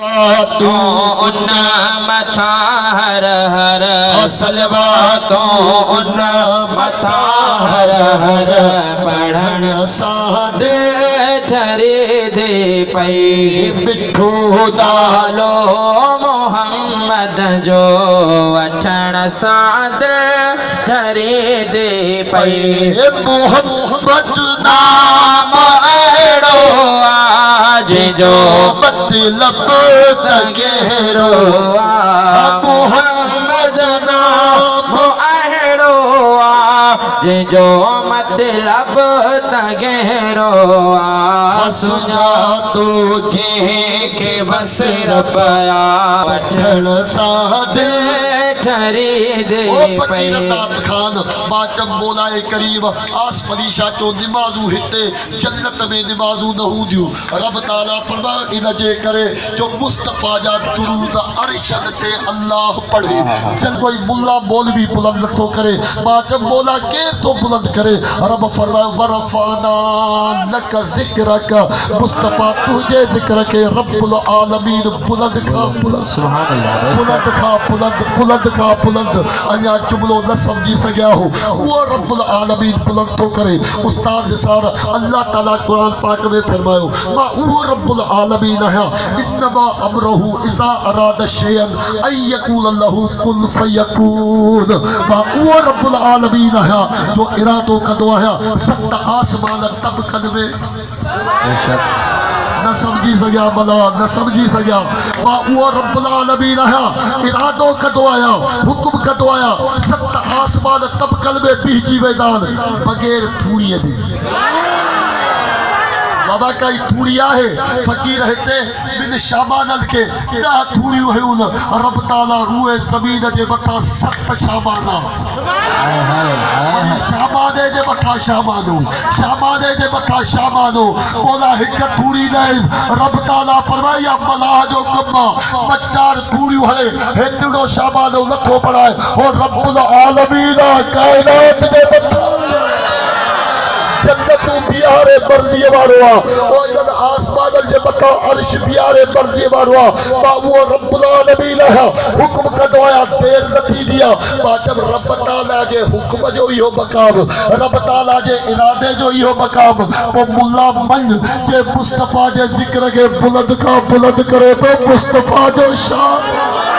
तो उन्ना मथा हर हर सलवा तो उन्ना मथा हर हर पढ़न साध ठरे दे पई मिठो दालो मोहम्मद जो वठण साध ठरे दे पई मोहम्मद नाम अहिड़ो आज जो मतलब तगेरो मोहम्मद नाम अहिड़ो जो मतलब तगेरो सुञा तो के बस रबया वठण साध ठरे दे पई खान माचम बोलाए करीब आस परीशा चो निमाज़ू हिते जन्नत में निमाज़ू न हूंदियूं रब ताला फरमायो इन जे करे जो मुस्तफा जा दुरूद अर्शन ते अल्लाह पढ़े चल कोई मुल्ला मौलवी बुलंद नथो करे माचम बोला के तो बुलंद करे रब फरमायो वरफाना लक ज़िक्रक मुस्तफा तुझे ज़िक्र के रब्बुल आलमीन बुलंद खा बुलंद सुभान अल्लाह बुलंद खा बुलंद खा बुलंद अञा जुमलो न समझी सघिया हो वो रब्बुल आलमीन बुलंद तो करे उस्ताद निसार अल्लाह ताला कुरान पाक में फरमायो मां वो रब्बुल आलमीन है इन्नमा अमरहु इज़ा अरादा शयअन अन यकूल लहु कुन फयकून मां वो रब्बुल आलमीन है जो इरादो कंदो है सत आसमान तबकन में न समझी सघिया भला न समझी सघिया मां उहो रब्बुल आलमीन आहियां इरादो कंदो आहियां हुकुम कंदो आहियां सत आसमान तबकल में बीहजी वेंदा आहिनि बग़ैर थूड़ीअ जे बाबा काई थूड़ी आहे फकीर हिते बिन शाबानल के ॾह थूड़ियूं हुयूं रब ताला रूए ज़मीन जे मथां सत शाबाना शाबाने जे मथां शाबानो शाबाने जे मथां शाबानो बोला हिक थूड़ी न रब ताला फरमाया मलाह जो कम आहे चार थूड़ियूं हले हेतिरो शाबानो नथो पढ़ाए हो रब्बुल आलमीन कायनात जे मथां जन्नत बियारे बरदीअ वारो आहे ओ इन आसमान जे मथां अर्श बियारे बरदीअ वारो आहे मां उहो रब्बुल आलमीन आहे हुकुम कंदो आहियां देर न थींदी आहे मां जब रब ताला जे हुकुम जो इहो मक़ाम रब ताला जे इरादे जो इहो मक़ाम पोइ मुल्ला मन जे मुस्तफ़ा जे ज़िक्र खे बुलंद खां बुलंद करे थो मुस्तफ़ा जो शान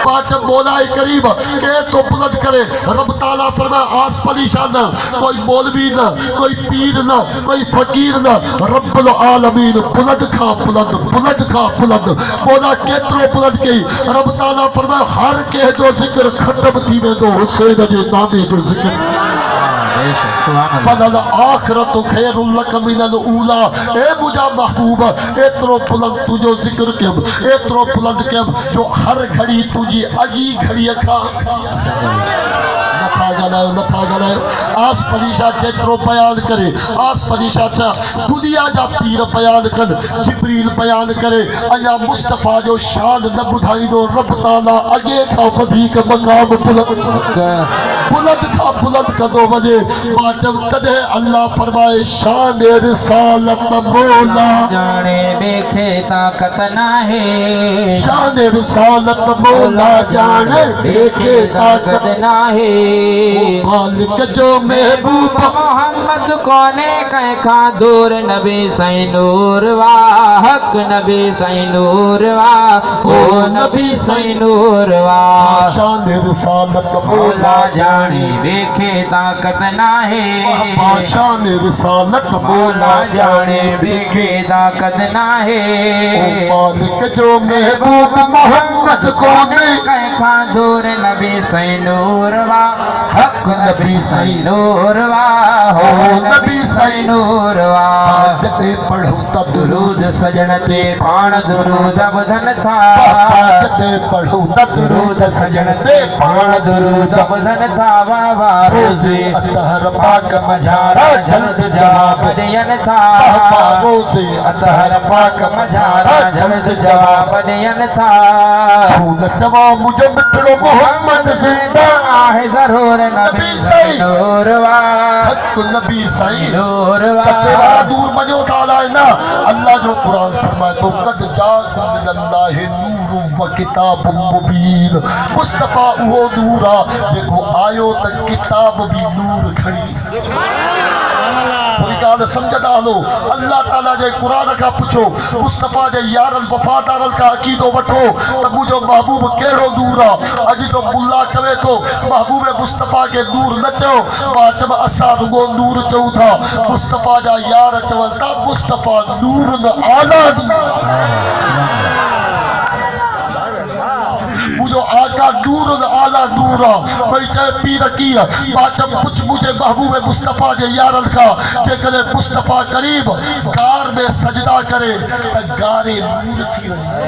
बाजब मौलाए करीब के तो बुलंद करे रब ताला फरमाया आस पलीशा न कोई मौलवी न कोई पीर न कोई फकीर न रब्बुल आलमीन बुलंद खा बुलंद मौला केतरो बुलंद कई रब ताला फरमाया हर के जो जिक्र खत्म थी वेंदो हुसैन जे नाले जो जिक्र पलल आखिरत खैरुल लक मिनल ऊला ए मुझा महबूब एतरो बुलंद तुझो जिक्र कयम एतरो बुलंद कयम जो हर घड़ी तुझी अगी घड़ी खा नथा ॻाल्हायो आस परीशा जेतिरो बयान करे आस परीशा छा दुनिया जा पीर बयान कनि जिब्रील बयान करे अञा मुस्तफ़ा जो शान न ॿुधाईंदो रब ताला अॻे खां वधीक मक़ाम बुलंद खां बुलंद कंदो वञे मां जब तॾहिं अल्लाह फरमाए शान रिसालत मौला जाने देखे ताकत नाहे शान रिसालत मौला जाने देखे ताकत नाहे मालिक जो महबूब मोहम्मद कोने कंहिंखा दूर नबी साईं नूर वाह हक नबी साईं नूर वाह ओ नबी साईं नूर वाह शान रिसालत मौला जाने देखे ताकत नाहे शान रिसालत मौला जाने देखे ताकत नाहे मालिक जो महबूब मोहम्मद कोने कंहिंखा दूर नबी साईं नूर वाह हक नबी साईं नूर वाह हो नबी साईं नूर वाह जॾहिं पढ़ूं त दुरूद सजण ते पाण दुरूद ॿुधनि था जॾहिं पढ़ूं त दुरूद सजण ते पाण दुरूद ॿुधनि था वाह वाह रोज़े अतहर पाक मझारा जल्द जवाब ॾियनि था रोज़े अतहर पाक मझारा जल्द जवाब ॾियनि था छो न चवां मुंहिंजो मिठड़ो मोहम्मद ज़िंदा आहे ज़रूर न नबी सही नूरवा हक नबी सही नूरवा तेरा दूर मजो ताला है ना अल्लाह जो कुरान फरमाए तो कद जाकुम मिनल्लाहि नूरुम व किताबुम मुबीन मुस्तफा वो नूरा देखो आयो त किताब भी नूर खड़ी थोड़ी गाल समझदा लो अल्लाह ताला जे कुरान का पूछो मुस्तफा जे यारल वफादारल का अकीदो वठो त मुजो महबूब केड़ो नूर आ अज तो मुल्ला कवे तो महबूब मुस्तफा के नूर न चो वाजब असा रुगो नूर चऊ था मुस्तफा जा यार चवल था मुस्तफा नूर न आला मुझो आका नूर न आला नूर कोई चाहे पीर की वाजब कुछ मुझे महबूब मुस्तफा जे यारल का जे करे मुस्तफा करीब कार में सजदा करे त गारे नूर थी वने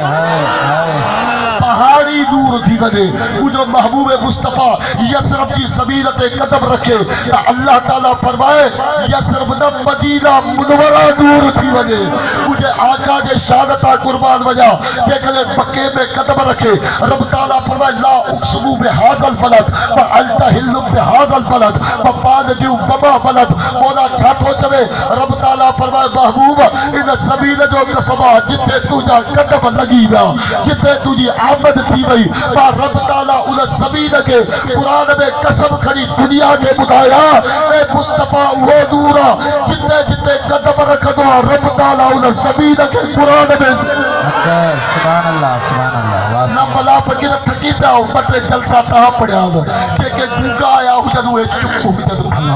पहाड़ी दूर थी वने मुझो महबूब मुस्तफा यसरफ की ज़मीन ते कदम रखे त अल्लाह ताला फरमाए यसरफ न मदीना मुनव्वरा दूर थी वने मुझे आका जे शहादत कुर्बान वजा जे करे मक्के में कदम रखे रब ताला फरमाए ला उक्समु बिहाज़ल बलद व अंता हिल्लु बिहाज़ल बलद व पाद दिउ बबा बलद मौला छा थो चवे रब ताला फरमाए महबूब इन ज़मीन जो कसबा जिथे तुझा कदम लगी विया जिथे तुझी आमद थी वई मां रब ताला उन ज़मीन के कुरान में कसम खड़ी दुनिया के बुधाया ए मुस्तफा वो नूर जिथे जिथे कदम रखदो रब ताला उन ज़मीन के कुरान में सुभान अल्लाह न भला फकीर थकी पिया हो बटे जलसा तव्हां पढ़िया हो जेके गूंगा आया हुजनि उहे चुप हुजनि भला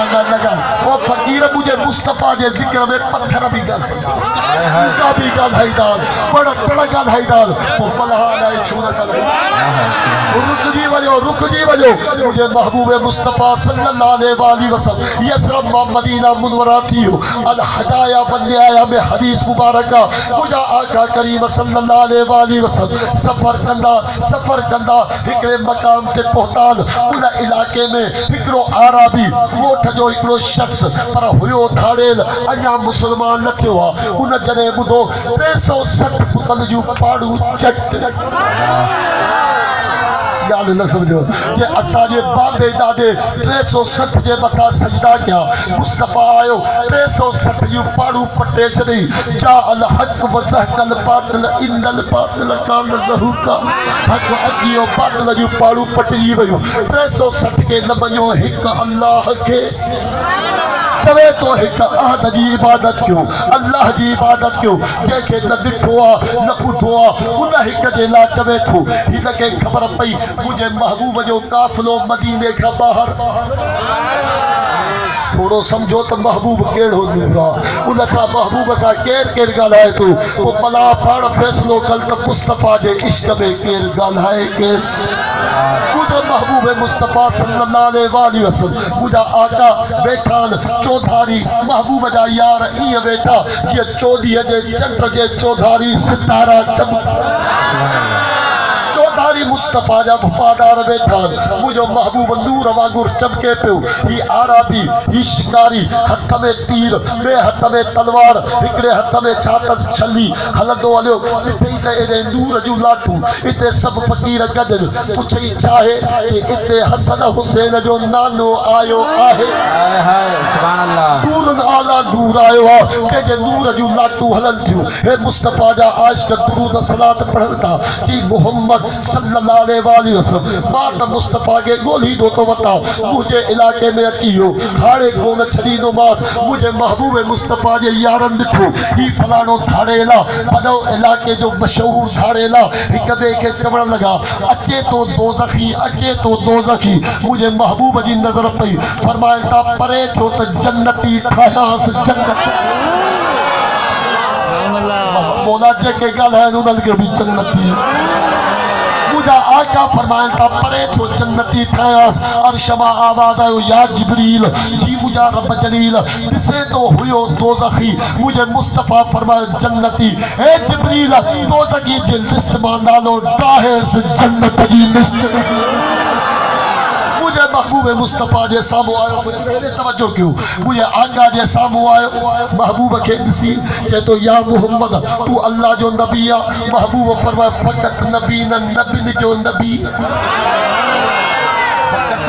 वो फकीर मुझे मुस्तफा जे जिक्र में पत्थर भी गल गूंगा भी गल है दाल बड़ा तड़ गल है दाल वो बलहा लाए छूना गल रुक जी वजो मुझे महबूब मुस्तफा सल्लल्लाहु अलैहि वसल्लम यसरब मदीना मुनव्वरा थी अल हदाया बंदिया में हदीस मुबारका मुझा आका करीम सल्लल्लाहु अलैहि वसल्लम सफर कंदा हिकड़े मकाम ते पहुतान उन इलाके में हिकड़ो आराबी वोट जो हिकड़ो शख्स पर हुयो धाड़ेल अञा मुसलमान न थियो उन जने बुधो 360 फुटल जूं पाड़ू चट गाल न समझो कि असाजे बाबे दादे 360 जे मथा सजदा किया मुस्तफा आयो 360 जूं पाड़ू पटे छड़ी जा अल हक वसहकल बातिल इनल बातिल कान ज़हूका हक अगियो बातिल जूं पाड़ू पटजी वयो 360 के न बणो हिक अल्लाह के चवे तो एक अहद जी इबादत क्यों अल्लाह जी इबादत क्यों जैके न दिखो न ॿुधो उन हिक जे ला चवे थो हिन खे ख़बर पई मुझे महबूब जो काफ़िलो मदीने खां ॿाहिरि थोड़ो समझो तो महबूब केड़ो नूर उन खां महबूब सां केर केर ॻाल्हाए थो पोइ भला पाण फ़ैसिलो कल त मुस्तफा जे इश्क में केर ॻाल्हाए केर मुझे महबूब मुस्तफा सल्लल्लाहु अलैहि वसल्लम मुझा आका बैठा चौधारी महबूब जा यार ईअं वेठा जीअं चोॾीअ जे चंड जे चौधारी सितारा चमक चौधारी मुस्तफा जा वफादार वेठा मुझो महबूब नूर वांगुर चमके पियो ही आराबी ही शिकारी हथ में तीर बे हथ में तलवार हिकड़े हथ में छातस छली हलंदो हलियो इते त एडे नूर जूं लाठूं इते सब फकीर गॾु पुछई छाहे कि इते हसन हुसैन जो नानो आयो आहे सुभान अल्लाह नूर आला नूर आयो आहे कंहिंजे नूर जूं लाठूं हलनि थियूं हे मुस्तफा जा आशिक दुरूद सलात पढ़नि था कि मोहम्मद सल्लल्लाहु अलैहि वसल्लम मां त मुस्तफा के गोली दो तो वता मुझे इलाके में अची हो हाणे कोन छड़ीनो मास मुझे महबूब मुस्तफा जे यारन ॾिठो ही फलाणो धाड़ेला वॾो इलाके जो मशहूर धाड़ेला हिक ॿिए खे चवण लॻा अचे तो दोज़खी मुझे महबूब जी नज़र पई फरमाए था परे थियो त जन्नती ठाहियांस जन्नत मौला जेके ॻाल्हाइनि उन्हनि खे बि जन्नती मुझा आका फरमाइनि था परे थो जन्नती ठाहियांस अर्श मां आवाज़ आयो या जिब्रील जी मुझा रब जलील ॾिसे तो हुयो दोज़खी मुझे मुस्तफा फरमायो जन्नती हे जिब्रील दोज़खी जी लिस्ट मां नालो डाहेस जन्नत जी लिस्ट मुझे महबूब मुस्तफा जे साम्हूं आयो तवज्जो कयो मुझे आका जे साम्हूं आयो महबूब खे ॾिसी चए तो या मोहम्मद तू अल्लाह जो नबी आ महबूब फरमाए फ़क़त नबी न नबी जो नबी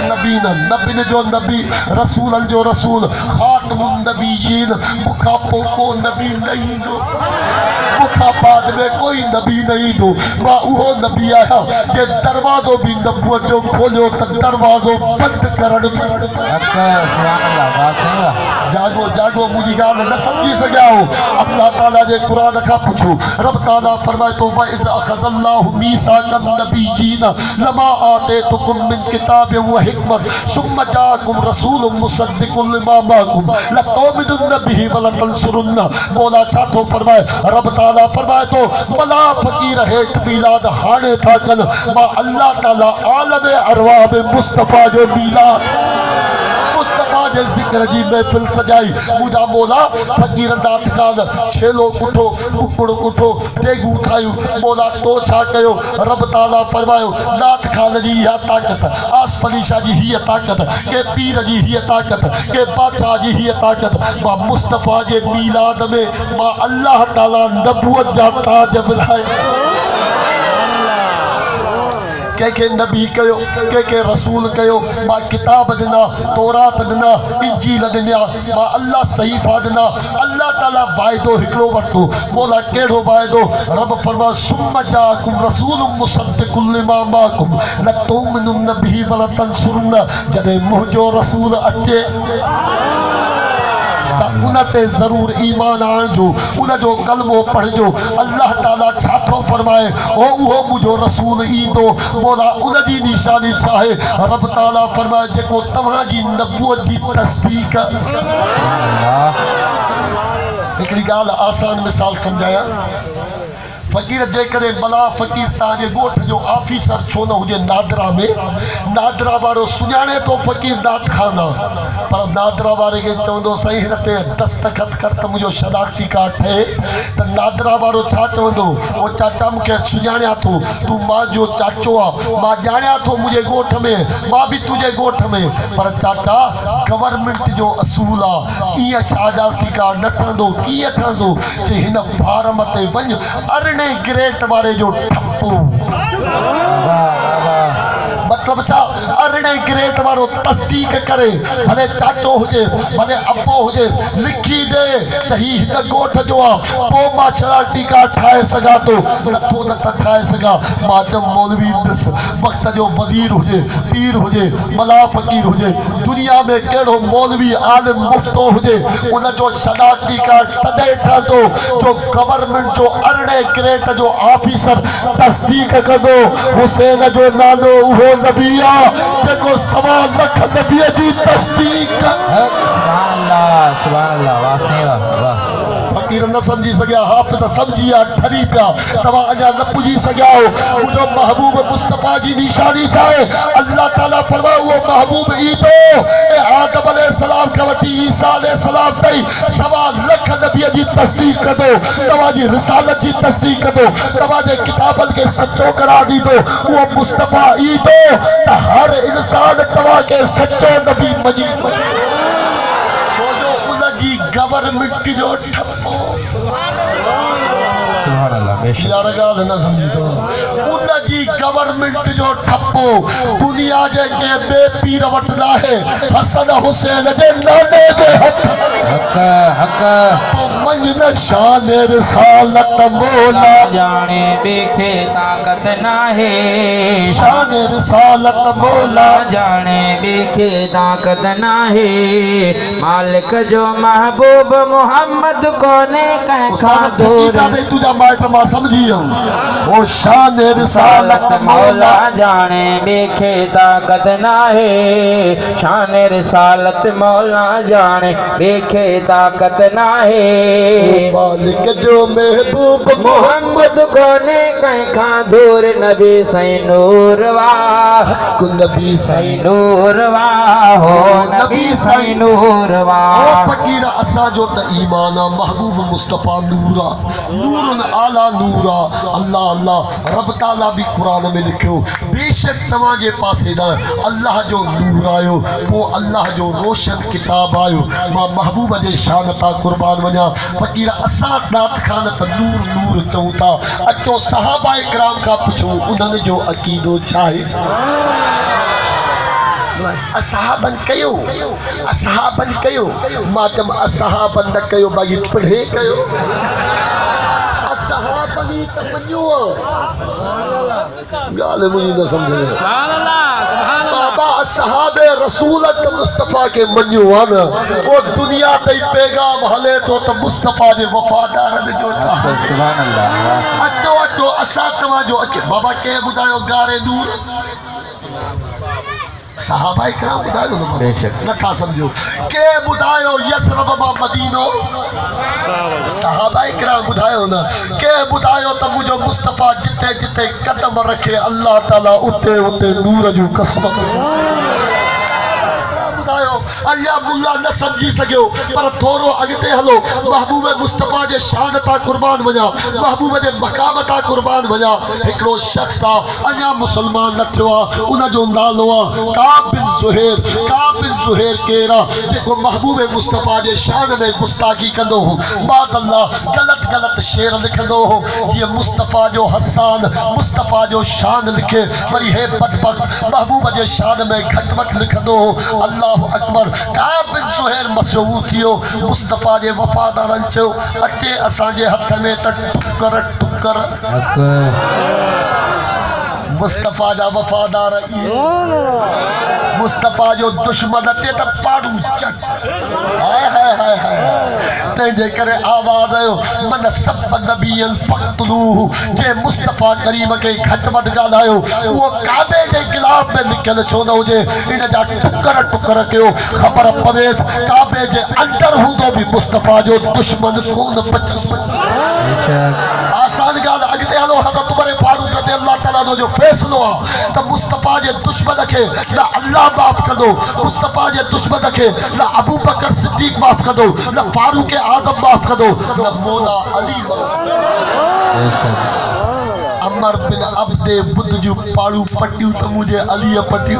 नबीन नबीन जो नबी रसूलन जो रसूल खातमुन नबीयीन बुखा पोको नबी नहीं दो बुखा बाद में कोई नबी नहीं दो मां उहो नबी आया के दरवाजो भी नबूवत जो खोलियो त दरवाजो बंद करण सुभान अल्लाह बात सही आहे जागो जागो मुझी गाल न समझी सघियाओ अल्लाह ताला जे कुरान का पूछो रब ताला फरमाए तो इज़ अखज़ल्लाहु मीसाकन नबीयीन लमा आतैतुकुम मिन किताब व हिकमत सुम्मा जाअकुम रसूलुम मुसद्दिकुन लिमा माअकुम लतुमिनुन बिही व लतंसुरुन मौला छा थो फरमाए रब ताला फरमाए तो भला फकीर हेठ मिलाद हाणे था कन मां अल्लाह ताला आलम अरवाह में मुस्तफा जो मिलाद मुस्तफा जे जिक्र जी महफिल सजाई मुझा मौला फकीर नाथ कान छेलो उठो कुकड़ उठो टेगू ठायो मौला तो छा कयो रब ताला फरमायो नाथ खान जी या ताकत आस फलीशा जी ही ताकत के पीर जी ही ताकत के बादशाह जी ही ताकत मां मुस्तफा जे मिलाद में मां अल्लाह ताला नबूवत जा ताज बनाए के नबी कयो के रसूल कयो मां किताब दिना तौरात दिना इंजील दिना मां अल्लाह सहीफा दिना अल्लाह ताला वायदो हिकड़ो वरतो मौला केड़ो वायदो रब फरमा सुम्मा जाकुम रसूलुम मुसद्दिकुल लिमा माकुम लतुमिनुन बिही व लतंसुरुन जदे मुंहिंजो रसूल अचे उनते जरूर ईमान आणजो उनजो कलमो पढ़जो अल्लाह ताला छा थो फरमाए ओ उहो मुझो रसूल ईंदो मौला उनजी निशानी चाहे रब ताला फरमाए जेको तव्हां जी नबूवत जी तस्दीक हिकड़ी गाल आसान मिसाल समझाया फकीर जे करे भला फकीर ताजे गोठ जो ऑफिसर छो न हुजे नादरा में नादरा वारो सुञाणे तो फकीर नाथ खाना पर नादरा वारे के चवंदो सही हिन ते दस्तखत कर त मुझो शनाख्ती कार्ड ठहे त नादरा वारो छा चवंदो ओ चाचा मूंखे सुञाणिया थो तू मां जो चाचो आ मां ॼाणिया थो मुझे गोठ में मां भी तुझे गोठ में पर चाचा गवर्नमेंट जो असूल आ इया शनाख्ती कार्ड न ठहंदो कीअं ठहंदो जे हिन फार्म ते वञ अरणे ग्रेट वारे जो ठप्पो मतलब छा अरणे ग्रेट वारो तस्दीक करे भले चाचो हुजे भले अब्बो हुजे लिखी दे त ही हिन गोठ जो आ पो मां शनाख्ती कार्ड ठाहे सघां थो नथो न ठाहे सघां मां चम मौलवी दिस वक्त जो वज़ीर हुजे पीर हुजे मला फकीर हुजे दुनिया में केड़ो मौलवी आलिम मुफ्तो हुजे उन जो शनाख्ती कार्ड तॾहिं ठहंदो जो गवर्नमेंट जो अरणे ग्रेट जो ऑफिसर तस्दीक कंदो हुसैन जो नालो उहो नबी आ जेको 1.25 लाख नबीअ जी तस्दीक सुभान अल्लाह वाह सही वाह फकीर न समझी सघिया हाफ़िज़ समझी आ ठरी पिया तव्हां अञा न पुॼी सघिया हो मुंहिंजो महबूब मुस्तफ़ा जी निशानी छा आहे अल्लाह ताला फरमाए उहो महबूब ईंदो ऐं आदम अलैहिस्सलाम खां वठी ईसा अलैहिस्सलाम ताईं 1.25 लाख नबीअ जी तस्दीक कंदो तव्हांजी रिसालत जी तस्दीक कंदो तव्हांजे किताबनि खे सचो करार ॾींदो उहो मुस्तफ़ा ईंदो त हर इंसान तव्हांखे सचो नबी मञी गवर्नमेंट जो ठप्पो सुभान अल्लाह बेशक यार गाल न समझी तो उन जी गवर्नमेंट जो ठप्पो दुनिया जे के बे पीर वट लाहे हसन हुसैन जे नाले जे हक हक मन न शान रिसालत मौला जाने बेखे ताकत नाहे शान रिसालत मौला जाने बेखे ताकत नाहे मालिक जो महबूब मोहम्मद कोने कंखा दूर तुझा माइट मां समझी हूं ओ शान रिसालत मौला जाने बेखे ताकत नाहे शान रिसालत मौला जाने बेखे ताकत नाहे मालिक जो महबूब मोहम्मद कोने कंखा दूर नबी सही नूर वाह नबी सही नूर वाह हो नबी सही नूर वाह फकीर असा जो त ईमान आ महबूब मुस्तफा नूरा नूरुन आला नूरा अल्लाह अल्लाह रब ताला भी कुरान में लिखियो बेशक तव्हां जे पासे ना अल्लाह जो नूर आयो पो अल्लाह जो रोशन किताब आयो मां महबूब जे शान ता कुर्बान वञा फकीर असा नाथ खान त नूर नूर चऊं था अचो सहाबा इकराम का पुछो उन्हनि जो अकीदो छा आहे असहाबन कयो असहाबन कयो मां चम असहाबन न कयो बागी पढ़े कयो असहाबनी त मञो गाल मुझे न समझ में बाबा असहाबे रसूल त मुस्तफा के मञो आ न वो दुनिया ते पैगाम हले तो त मुस्तफा जे वफादारन जो सुभान अल्लाह अचो अचो असा तवा जो अचे बाबा के बुधायो गारे दूर सहाबा इकराम बुधायो न बेशक नथा समझो के बुधायो यसरब मां मदीनो सहाबा इकराम बुधायो न के बुधायो त मुझो मुस्तफा जिते जिते कदम रखे अल्लाह ताला उते उते नूर जो कसम अल्लाह मुल्ला न समझी सको पर थोरो अगते हलो महबूब मुस्तफा जे शान ता कुर्बान वजा महबूब जे मकाम ता कुर्बान वजा एकड़ो शख्स अञा मुसलमान न थियो उन जो नालो काब बिन ज़ुहैर केरा जेको महबूब मुस्तफा जे शान में गुस्ताखी कंदो हो बाद अल्लाह गलत गलत शेर लिखंदो हो ये मुस्तफा जो हसान मुस्तफा जो शान लिखे वरी हे बदबख्त महबूब जे शान में घट वट लिखंदो हो अल्लाह अकबर काब बिन ज़ुहैर मशहूर थियो मुस्तफा जे वफादारन चो अचे असा जे हथ में त टुकर मुस्तफा जा वफादार मुस्तफा जो दुश्मन अचे त पाड़ू चट हाय हाय हाय हाय तेजे करे आवाज आयो मन सब नबियन फक्तलू जे मुस्तफा करीम के घट वध गालायो वो काबे के गिलाफ में निकल छो न हुजे इन जा टुकर कयो खबर पवेस काबे जे अंदर हुंदो भी मुस्तफा जो दुश्मन कोन बच आसान गाल अगते हलो हज़रत उमर फारूक रज़ी अल्लाह ताला जो फैसलो त मुस्तफा जे दुश्मन के ना अल्लाह माफ कर दो मुस्तफा जे दुश्मन के ना अबू बकर सिद्दीक माफ कर दो ना फारूक आजम माफ कर दो ना मौला अली अमर बिन अब्दे बुद्ध जो पाड़ू पटियो त मुझे अली पटियो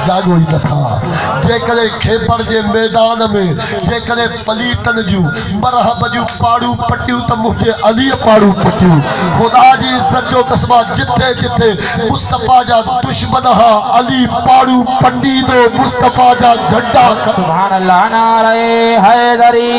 जागो ही था जे करे खेबर जे मैदान में जे करे पलीतन जो मरहब जो पाड़ू पटियो त मुझे अली पाड़ू पटियो खुदा जी इज्जत जो कसमा जिथे जिथे मुस्तफा जा दुश्मन हा अली पाड़ू पंडी दो मुस्तफा जा झंडा सुभान अल्लाह नारे हैदरी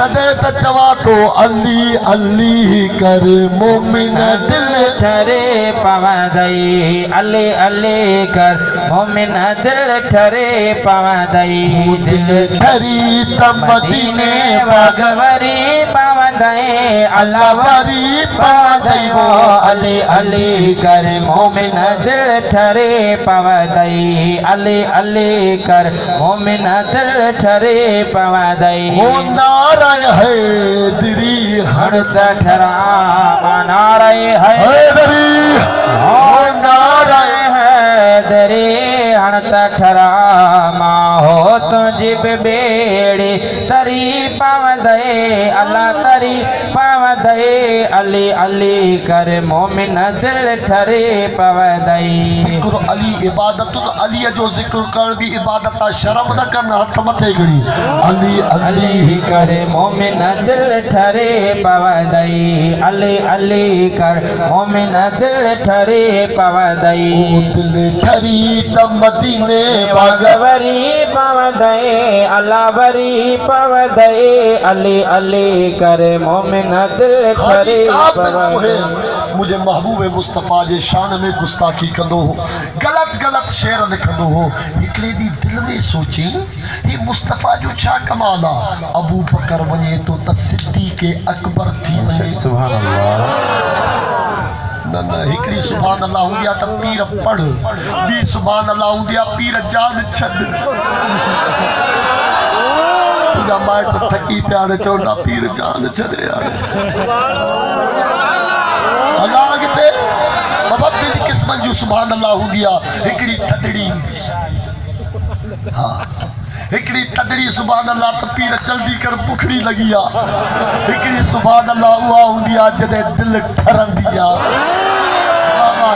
तदे त चवा तो अली अली कर मोमिन दिल ठरे पवदई अली अली कर मोमिन दिल ठरे पवदई दिल ठरी त मदीने भगवरी पवदई अल्लाहवरी पवदई वो अली अली कर मोमिन दिल ठरे पवदई अली अली कर मोमिन दिल ठरे पवदई हो नाराय हैदरी हरत ठरा नाराय हैदरी हो नाराय हैदरी हरत ठरा मा हो तुझिब बेड़ी तरी पवदई अल्लाह तरी पवदई अली अली कर मोमिन दिल ठरे पवदई जिक्र अली इबादत अली जो जिक्र कर भी इबादत शर्म न करना हथ मथे घड़ी अली अली कर मोमिन दिल ठरे पवदई अली अली कर मोमिन दिल ठरे पवदई दिल ठरी त मदीने भगवरी पवदई अल्लाहवरी पवदई अली अली कर मोमिन दिल ठरे पवदई मुझे महबूब मुस्तफा जे शान में गुस्ताखी कंदो हो गलत गलत शेर लिखंदो हो हिकड़े दी दिल में सोचे ये मुस्तफा जो छा कमाल आ अबू बकर वने तो त सिद्दीक अकबर थी वने सुभान अल्लाह न हिकड़ी सुभान अल्लाह हुंदिया त पीर पढ़ बी सुभान अल्लाह हुंदिया पीर जान छड तुझा माट थकी प्यार चोड़ा पीर जान छड़े यार अल्लाह के बाबा बिन किस्मत जो सुभान अल्लाह हुंदिया हिकड़ी थदड़ी हां हिकड़ी तदड़ी सुभान अल्लाह त पीर जल्दी कर बुखड़ी लगिया हिकड़ी सुभान अल्लाह हुआ हुंदिया जदे दिल ठरंदिया बाबा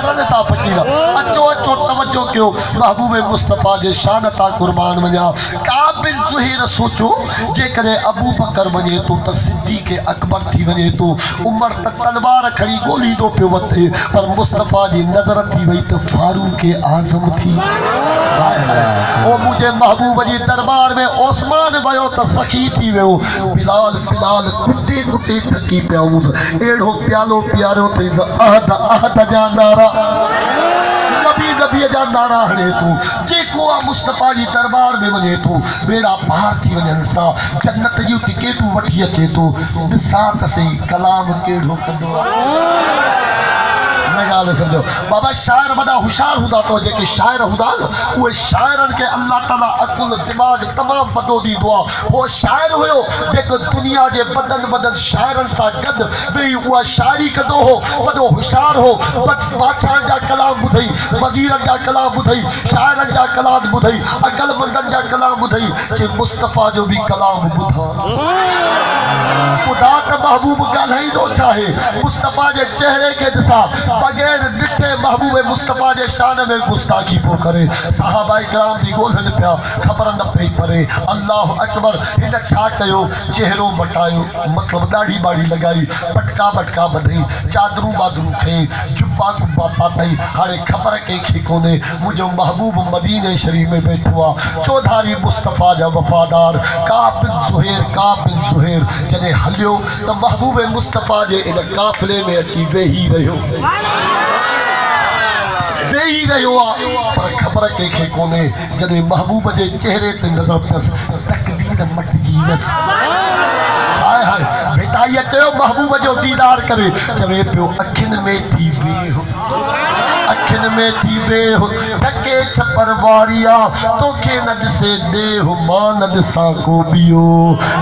यारन ता फकीर अचो अचो तवज्जो कयो महबूब मुस्तफा जे शान ता कुर्बान वञा काब बिन ज़ुहैर सोचो जेकरे अबू बकर वञे तो त सिद्दीक़ अकबर थी वञे तो उमर त तलवार खड़ी गोली दो पियो वठे पर मुस्तफा जी नज़र थी वई त फारूक आज़म थी ओ मुझे महबूब जी दरबार में ओस्मान वयो त सखी थी वियो बिलाल बिलाल कुटे कुटे थकी पियाऊं एड़ो प्यालो प्यारो थी अहद अहद जा नारा नबी नबी जा नारा हणे तू जेको आ मुस्तफा जी दरबार में वञे तो बेड़ा पार थी वञनि सा जन्नत जूं टिकेटूं वठी अचे तो ॾिसां त सही कलाम केड़ो कंदो आहे समझो बाबा शायर वॾा होशियार हूंदा तो जेके शायर हूंदा न उहे शाइरनि खे अल्लाह ताला अकुल दिमाग़ तमामु वॾो ॾींदो आहे उहो शाइर हुयो जेको दुनिया जे वॾनि वॾनि शाइरनि सां गॾु वेही उहा शाइरी कंदो हो वॾो होशियार हो बादशाहनि जा कलाम ॿुधई वज़ीरनि जा कलाम ॿुधई शाइरनि जा कलाम ॿुधई अक़लमंदनि जा कलाम ॿुधई जे मुस्तफ़ा जो बि कलाम ॿुधा ख़ुदा त महबूब ॻाल्हाईंदो छा आहे मुस्तफ़ा जे चेहरे खे ॾिसां बग़ैर ॾिठे महबूब मुस्तफ़ा जे शान में गुस्ताखी पियो करे सहाबा इकराम बि ॻोल्हनि पिया ख़बर न पई परे अल्लाह अकबर हिन छा कयो चेहरो मटायो मतिलबु ॾाढ़ी ॿाढ़ी लॻाई पटका वटका ॿधई चादरूं बादरूं खई जुब्बा कुब्बा पातई हाणे ख़बर कंहिंखे कोन्हे मुंहिंजो महबूब मदीने शरीफ़ में वेठो आहे चौधारी मुस्तफ़ा जा वफ़ादार काब बिन ज़ुहैर जॾहिं हलियो त महबूब मुस्तफ़ा जे इन काफ़िले में अची वेही रहियो आहे पर ख़बर कंहिंखे कोन्हे जॾहिं महबूब जे चेहरे ते नज़र पियसि तकदीर मटिजी वियसि हाय हाय भेटाईअ चयो महबूब जो दीदार करे चवे पियो अखियुनि में थी वेहो ढके छपर वारिया तोखे न ॾिसे देह मां न ॾिसां को ॿियो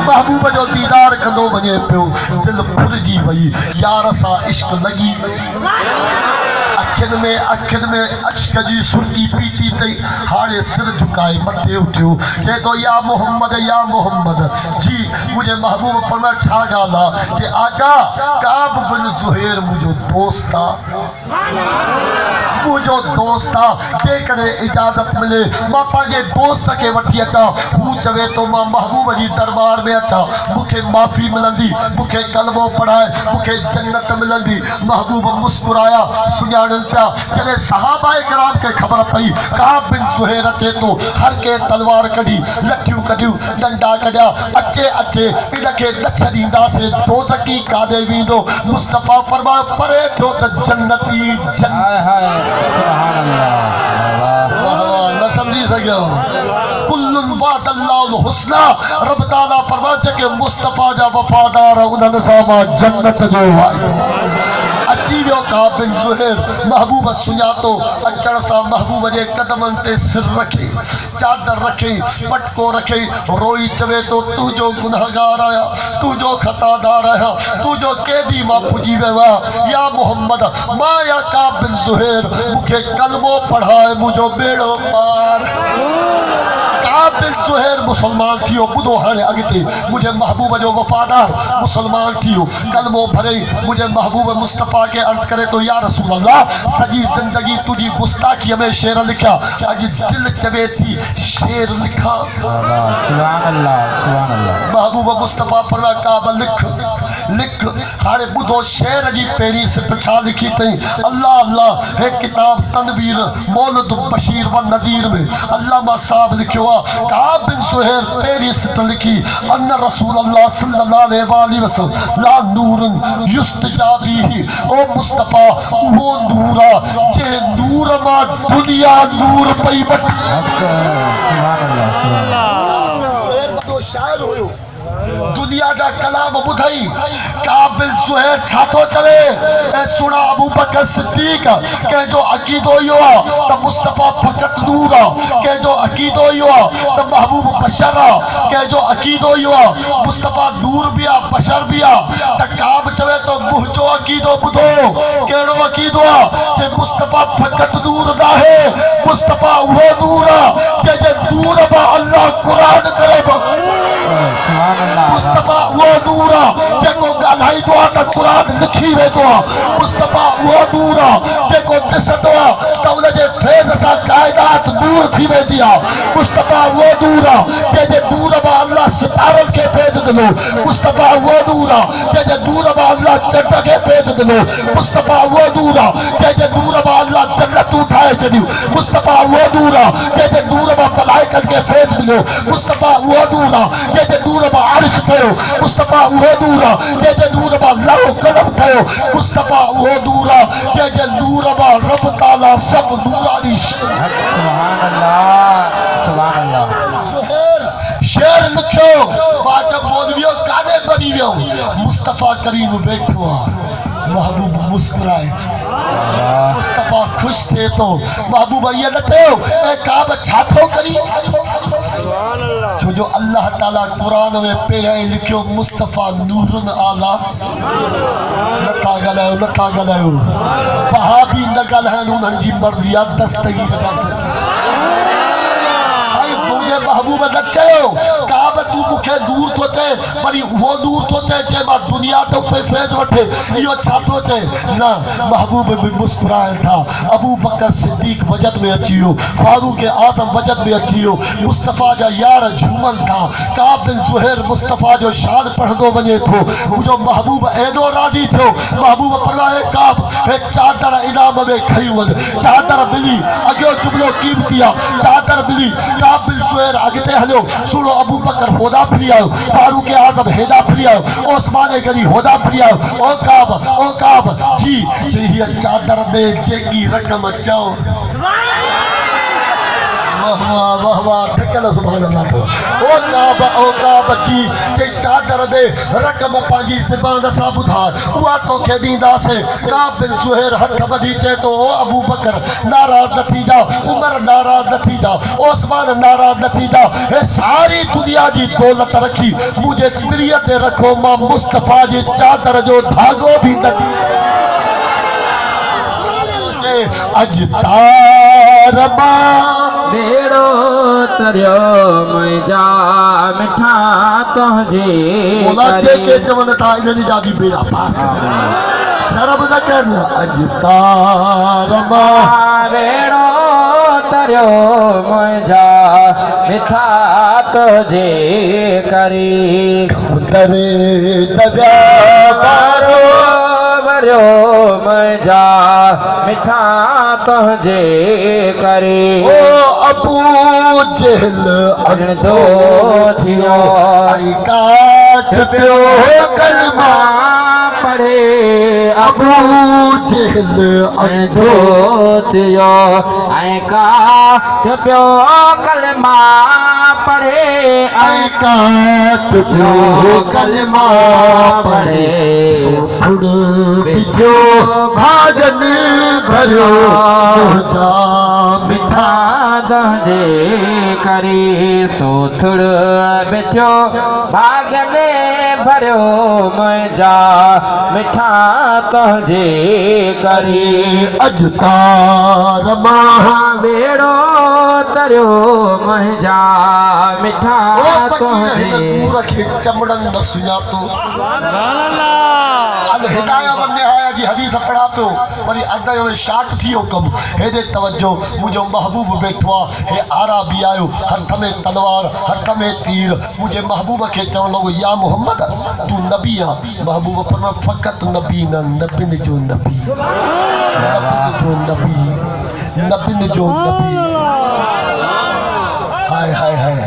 महबूब जो दीदार कंदो वञे पियो दिलि फुरिजी वई यार सां इश्क लॻी अखियुनि में अश्क जी सुर्गी पीती अथई हाणे सिर झुकाए मथे उथियो चए थो या मोहम्मद जी मुंहिंजे महबूब फरमाया छा ॻाल्हि आहे कि आका काब बिन ज़ुहैर मुंहिंजो दोस्त आहे जेकॾहिं इजाज़त मिले मां पंहिंजे दोस्त खे वठी अचां हू चवे थो मां महबूब जी दरबार में अचां मूंखे माफ़ी मिलंदी मूंखे कलमो पढ़ाए मूंखे जन्नत मिलंदी महबूब मुस्कुराया सुञाणनि पिया जॾहिं सहाबा इकराम खे ख़बर पई काब बिन ज़ुहैर अचे थो हर के तलवार कढी लठियूं कढियूं डंडा कढिया अचे इनखे ॾछ ॾींदासीं दोज़खी काॾे वेंदो मुस्तफ़ा फरमायो परे थियो त जन्नती न सम्झी सघियो कुल्लुन वादल्लाहु हुस्ना रब ताला फरमाए जेके मुस्तफ़ा जा वफ़ादार उन्हनि सां मां जन्नत जो वाइदो अची वियो काब बिन ज़ुहैर महबूब सुञातो अचण सां महबूब जे कदमनि ते सिर रखे चादर रखे पटको रखे रोई चवे तो तू जो गुनहगार आया तू जो खतादार आया तू जो कैदी मां पुजी वियो आहे या मोहम्मद मां या काब बिन ज़ुहैर मूंखे कलमो पढ़ाए मुंहिंजो बेड़ो पार काब बिन ज़ुहैर मुसलमान थियो ॿुधो हाणे अॻिते मुंहिंजे महबूब जो वफ़ादार मुसलमान थियो कलमो भरे मुंहिंजे महबूब मुस्तफ़ा के अर्ज़ करे तो या रसूल अल्लाह सॼी ज़िंदगी तुंहिंजी गुस्ताखीअ में शेर लिखिया अॼु दिलि चवे थी शेर लिखां महबूब मुस्तफ़ा फरमाया काब लिख हाणे ॿुधो शेर जी पहिरीं सिट छा लिखी अथई अल्लाह अल्लाह हे किताब तनवीर मौलद बशीर व नज़ीर में अल्लामा साहब लिखियो आहे काब बिन ज़ुहैर पहिरीं सिट लिखी अन रसूल अल्लाह सल्लल्लाहु अलैहि वसल्लम ला नूरन युस्तजाबी ओ मुस्तफ़ा वो नूर आहे जे नूर मां दुनिया नूर पई वठ शायर हुयो दुनिया जा कलाम ॿुधई काब बिन ज़ुहैर छा थो चवे ऐं सुणा अबू बकर सिद्दीक़ कंहिंजो अक़ीदो इहो आहे त मुस्तफ़ा फ़क़त नूर आहे कंहिंजो अक़ीदो इहो आहे त महबूब बशर आहे कंहिंजो अक़ीदो इहो आहे मुस्तफ़ा नूर बि आहे बशर बि आहे त काब चवे थो मुंहिंजो अक़ीदो ॿुधो कहिड़ो अक़ीदो आहे जे मुस्तफ़ा फ़क़त नूर न आहे मुस्तफ़ा उहो नूर आहे जंहिंजे नूर मां अल्लाह क़ुरान करे मुस्तफ़ा वो नूर जेको ॻाल्हाईंदो आहे त क़ुरान लिखी वेंदो आहे मुस्तफ़ा वो नूर जेको को ॾिसंदो आहे त उन जे फैज़ सां काइनात दूर थी वेंदी आहे। मुस्तफ़ा उहो नूर आहे जंहिंजे नूर मां अल्लाह सितारनि खे फैज़ ॾिनो। मुस्तफ़ा उहो नूर आहे जंहिंजे नूर मां अल्लाह चंड खे फैज़ ॾिनो। मुस्तफ़ा उहो नूर आहे जंहिंजे नूर मां अल्लाह जन्नतूं ठाहे छॾियूं। मुस्तफ़ा उहो नूर आहे जंहिंजे नूर मां मलाइकनि खे फैज़ मिलियो। मुस्तफ़ा उहो नूर आहे जंहिंजे नूर मां अर्श ठहियो। मुस्तफ़ा उहो नूर आहे जंहिंजे नूर मां लौह कलम ठहियो। मुस्तफ़ा उहो नूर आहे जंहिंजे नूर मां रब ताला सभु नूरानी सुभान अल्लाह, सुभान अल्लाह। सुहेल शेर लिखियो मां जब मौलवियो काने बनी वियो। मुस्तफ़ा करीम वेठो आहे, महबूब मुस्कुराए थो, मुस्तफ़ा ख़ुशि थिए थो। महबूब इहो न थियो ऐं का बि छा थो करी, छो जो अल्लाह ताला क़ुरान में पहिरियां ई लिखियो मुस्तफ़ा नूरुन आला। नथा ॻाल्हायो वहाबी न ॻाल्हाइनि, उन्हनि जी मर्ज़ी आहे। दस्तगीर मुंहिंजे महबूब न चयो का बि तूं मूंखे दूर थो चए, वरी उहो दूर थो चए चए मां दुनिया तो पे फैज़ वठे। इहो छा थो चए? न, महबूब बि मुस्कुराइनि था। अबू बकर सिद्दीक़ वजद में अची वियो, फारूक आज़म वजद में अची वियो। मुस्तफ़ा जा यार झूमनि था। काब बिन ज़ुहैर मुस्तफ़ा जो शान पढ़ंदो वञे थो। मुंहिंजो महबूब एॾो राज़ी थियो। महबूब फरमाए काब हे चादर इनाम में खई वञ। चादर मिली, अॻियो जुमिलो क़ीमती आहे। चादर मिली, काब बिन ज़ुहैर अॻिते हलियो। सुनो अबू बकर होॾा फिरी आयो, फारूक आज़म हेॾा फिरी आयो, ओस्मान गनी होॾा फिरी आयो। ओ काब जी चई हीअ चादर में जेकी रक़म चओ। वाह वाह ठिकल सुभान अल्लाह। ओ काब जी चई चादर में रक़म पंहिंजी ज़बान सां ॿुधाए, उहा तोखे ॾींदासीं। काब बिन ज़ुहैर हथ वधी चए थो ओ अबू बकर नाराज़ न थी जाओ, उमर नाराज़ न थी जाओ, ओस्मान नाराज़ न थी जाओ। हे सारी दुनिया जी दौलत रखी मुंहिंजे दिलीअ ते रखो, मां मुस्तफ़ा जी चादर जो धागो बि न अॼु तार बेड़ो तरियो मुंहिंजा मिठा तुंहिंजे के चवनि था इन्हनि जा बि बेड़ा पार शर्म न करनि। अॼु तार बेड़ो तरियो मुंहिंजा मिठा तुंहिंजे करी करे दगा बारो वरियो मुंहिंजा मिठा तुंहिंजे करे। ओ अबू जहल अणदो थियो आई काट पियो कलमा पढ़े। अबू जहल अणदो थियो ऐं काट पियो कलमा पढ़े। आई काट पियो कलमा पढ़े। सुखड़ बिजो भागन भरियो जा मिठा तुंहिंजे करे। सोथड़ बिजो भागने भरियो मुंहिंजा मिठा तुंहिंजे करे। अॼु तार बेड़ो तरियो मुंहिंजा मिठा तुंहिंजे चमड़नि न सुञातो। हिदाया निहाया जी हदीस पढ़ा पियो, वरी अॻिते में शार्ट थी वियो कमु। हेॾे तवजो, मुंहिंजो महबूब वेठो आहे। हे आराबी आयो, हथ में तलवार, हथ में तीर। मुंहिंजे महबूब खे चवण लॻो या मोहम्मद तूं नबी आहे। महबूब फरमा फ़क़त नबी न, नबियुनि जो नबी, नबियुनि जो नबी। हाय हाय हाय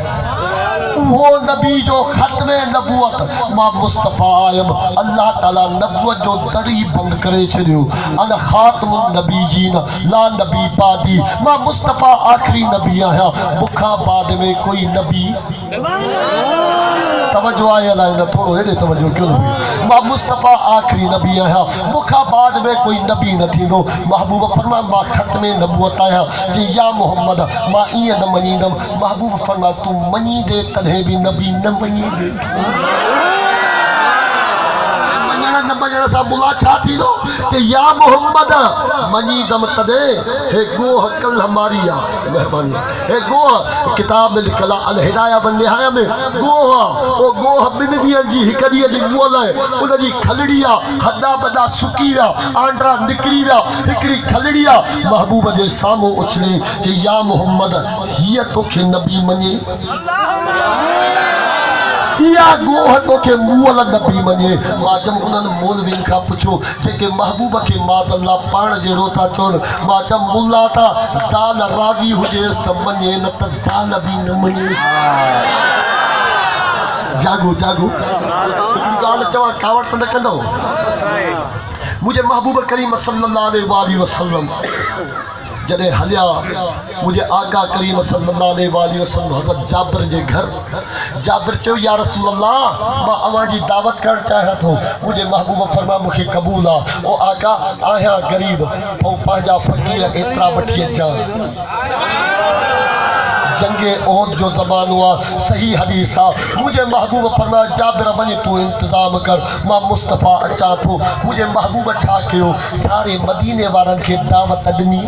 वो नबी जो ख़त्म नबूवत मां मुस्तफ़ा आयम। अल्लाह ताला नबूवत जो दरी बंद करे छॾियो। अन ख़ातमुन नबीयीन ला नबी बादी, मां मुस्तफ़ा आखिरी नबी आहियां, मूंखां बाद में कोई नबी। तवज्जो आहे अलाए न, थोरो हेॾे तवज्जो कयो न। मां मुस्तफ़ा आखिरी नबी आहियां, मूंखां बाद में कोई नबी न थींदो। महबूब फरमा मां ख़त्म नबूवत आहियां। चई या मोहम्मद मां ईअं न मञींदुमि। महबूब फरमा तूं मञींदे तॾहिं भी नबी न मञींदे। मञण न मञण सां मुला छा थींदो कि या मोहम्मद मञी दम तॾे हे गोह कल हमारी आहे महिरबानी हे गोह किताब में लिखियल आहे अल हिदाया वन निहाया में गोह आहे ओ गोह ॿिनि ॾींहंनि जी हिक ॾींहं जी मुअल आहे उन जी खलड़ी आहे हॾा बॾा सुकी विया आंड्रा निकिरी विया हिकिड़ी खलड़ी आहे महबूब जे साम्हूं उछले जे या मोहम्मद हीअ तोखे नबी मञे या गोह तोखे मुअल नबी मञे मां जब उन्हनि मौलवियुनि खां पुछो जेके महबूब खे माज़अल्लाह पाण जहिड़ो था चवनि मां चम मुल्ला त ज़ाल राज़ी हुजेसि त मञे न त ज़ाल बि न मञेसि जागो जागो ॻाल्हि चवां कावड़ त न कंदो मुंहिंजे महबूब करीम सल्लल्लाहु अलैहि वसल्लम जॾहिं हलिया मुझे आका करीम सल्लल्लाहु अलैहि वसल्लम हज़रत जाबिर जे घर जाबिर चयो या रसूल अल्लाह मां अवां जी दावत करणु चाहियां थो मुझे महबूब फरमा मूंखे क़बूल आहे ओ आका आहियां ग़रीब पोइ पंहिंजा फ़क़ीर एतिरा वठी अचां जंगे ओहद जो ज़मानो आहे सही हदीस आहे मुझे महबूब फरमाया जाबिर वञ तूं इंतज़ाम कर मां मुस्तफ़ा अचां थो मुझे महबूब छा कयो सारे मदीने वारनि खे दावत ॾिनी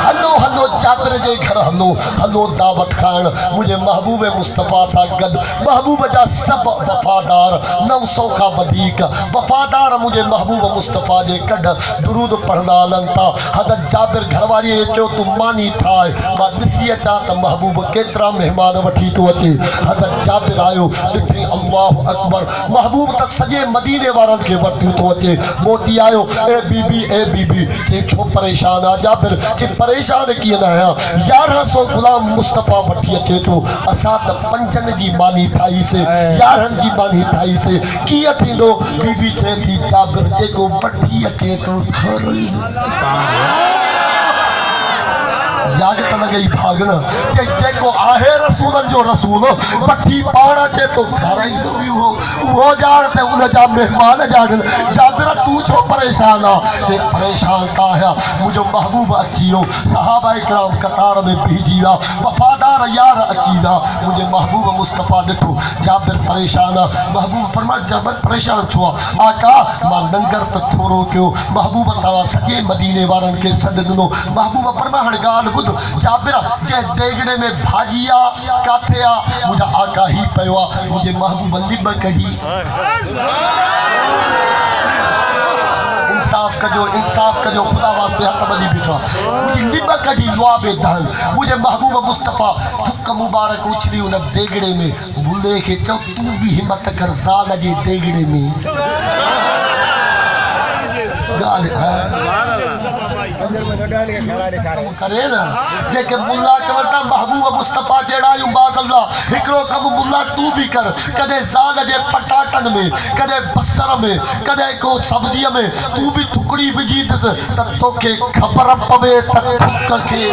हलो हलो जाबिर जे घर हलो हलो दावत खाइण मुझे महबूब मुस्तफ़ा सां गॾु महबूब जा सभु वफ़ादार 900 खां वधीक वफ़ादार मुझे महबूब मुस्तफ़ा जे कढ दुरूद पढ़ंदा हलनि था हज़रत जाबिर घरवारीअ चयो तूं मानी ठाहे मां ॾिसी अचां त महबूब केतिरा महिमान वठी थो अचे हज़रत जाबिर आयो ॾिठई अल्लाहु अकबर महबूब त सॼे मदीने वारनि खे वठी थो अचे मोटी आयो ए बीबी चई छो परेशान आहे जाबिर चई परेशान कीअं न आहियां 1100 गुलाम मुस्तफ़ा वठी अचे थो असां त 5 जी मानी ठाहीसीं 11 जी मानी ठाहीसीं कीअं थींदो बीबी चए थी जाबिर जेको वठी अचे थो याद त लॻई भागण कि जेको आहे रसूलनि जो रसूल वठी पाण अचे थो खाराईंदो बि उहो ॼाण त उन जा महिमान ॼाणनि जाबिर तूं छो परेशान आहे जे परेशान त आहियां मुंहिंजो महबूब अची वियो सहाबा इकराम कतार में बीहजी विया वफ़ादार यार अची विया मुंहिंजे महबूब मुस्तफ़ा ॾिठो जाबिर परेशान आहे महबूब फरमाया जाबिर परेशान छो आहे आका मां लंगर त थोरो कयो महबूब तव्हां सॼे मदीने वारनि खे सॾु ॾिनो महबूब फरमाया हाणे ॻाल्हि ॿुध जाबिर जे देगड़े में भाॼी आहे किथे आहे मुंहिंजा आका ही पियो आहे मुंहिंजे महबूब लिब कढी इंसाफ़ कजो खुदा वास्ते हथ ॿधी बीठो मुंहिंजी लिब कढी लुआबे दहन मुंहिंजे महबूब मुस्तफ़ा थुक मुबारक उछली उन देगड़े में बुले खे चओ तूं बि हिम्मत कर ज़ाल जे देगड़े में करे न जेके मुल्ला चवनि था महबूब मुस्तफ़ा जहिड़ा आहियूं बाज़ल्ला हिकिड़ो कमु मुल्ला तूं बि कर कॾहिं ज़ाल जे पटाटनि में कॾहिं बसर में कॾहिं को सब्जीअ में तूं बि थुकड़ी विझी ॾिस त तोखे ख़बर पवे त थुक खे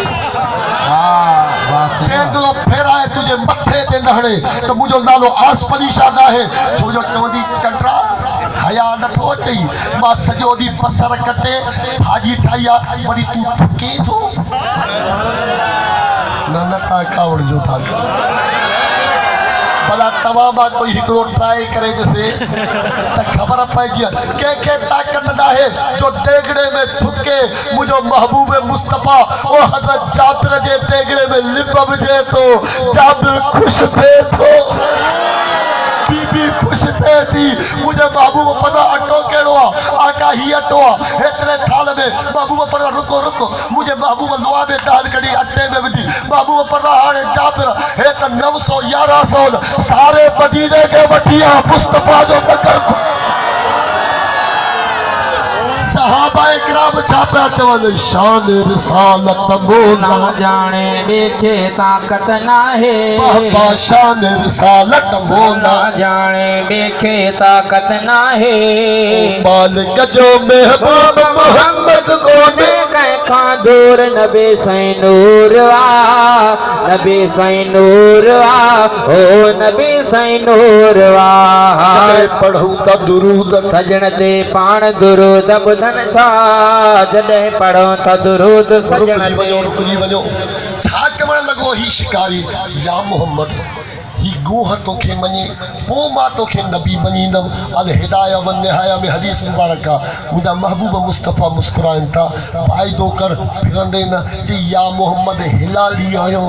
केतिरो फेराए तुंहिंजे मथे ते न हणे त मुंहिंजो नालो आसपरी शाद आहे छो जो चवंदी चंडा हया नथो अचई मां सॼो ॾींहुं बसर कटे भाॼी ठाही आहे वरी तूं थुके थो न तव्हां कावड़ जो था भला तव्हां मां कोई हिकिड़ो ट्राई करे ॾिसे त ख़बर पइजी कंहिंखे ताक़त न आहे जो देगड़े में थुके मुंहिंजो महबूब मुस्तफ़ा ओ हज़रत जाबिर जे देगड़े में लिब विझे थो जाबिर ख़ुशि थिए थो बीबी ख़ुशि थिए थी मुंहिंजे महबूब पता अटो कहिड़ो आहे आका ही अटो आहे हेतिरे थाल में महबूब पर रुको मुंहिंजे महबूब लुआ में दाल कढी अटे में विधी महबूब पर हाणे जाबिर हे त 900 1100 सारे मदीने खे वठी आहे मुस्तफ़ा जो नगर सहाबा इकराम छा पिया चवनि शान रिसालत मोला जाने ॿिए ताक़त नाहे बाबा शान रिसालत मोला जाने ॿिए ताक़त नाहे मालिक जो महबूब मोहम्मद कोने कंहिंखां दूर नबी साईं नूर वाह नबी साईं नूर वाह ओ नबी साईं नूर वाह पढ़ूं त दुरूद सजण ते पाण दुरूद ॿुधन था जॾहिं पढ़ो त दुरूद सजण ते रुकजी वञो छा चवण लॻो ही शिकारी या मोहम्मद ही गोह तोखे मञे पोइ मां तोखे नबी मञींदुमि। अल हिदाया वन निहाया में हदीस मुबारक आहे। मुंहिंजा महबूब मुस्तफ़ा मुस्कुराइनि था, वाइदो कर फिरंदे न चई या मोहम्मद हिलाली आयो।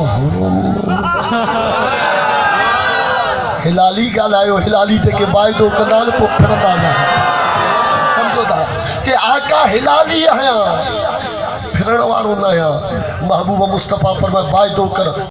हिलाली ॻाल्हायो, हिलाली जेके वाइदो कंदा आहिनि पोइ फिरंदा न, सम्झो था कि आका हिलाली आहियां, फिरण वारो न आहियां। महबूब मुस्तफ़ा फरमाए वाइदो कर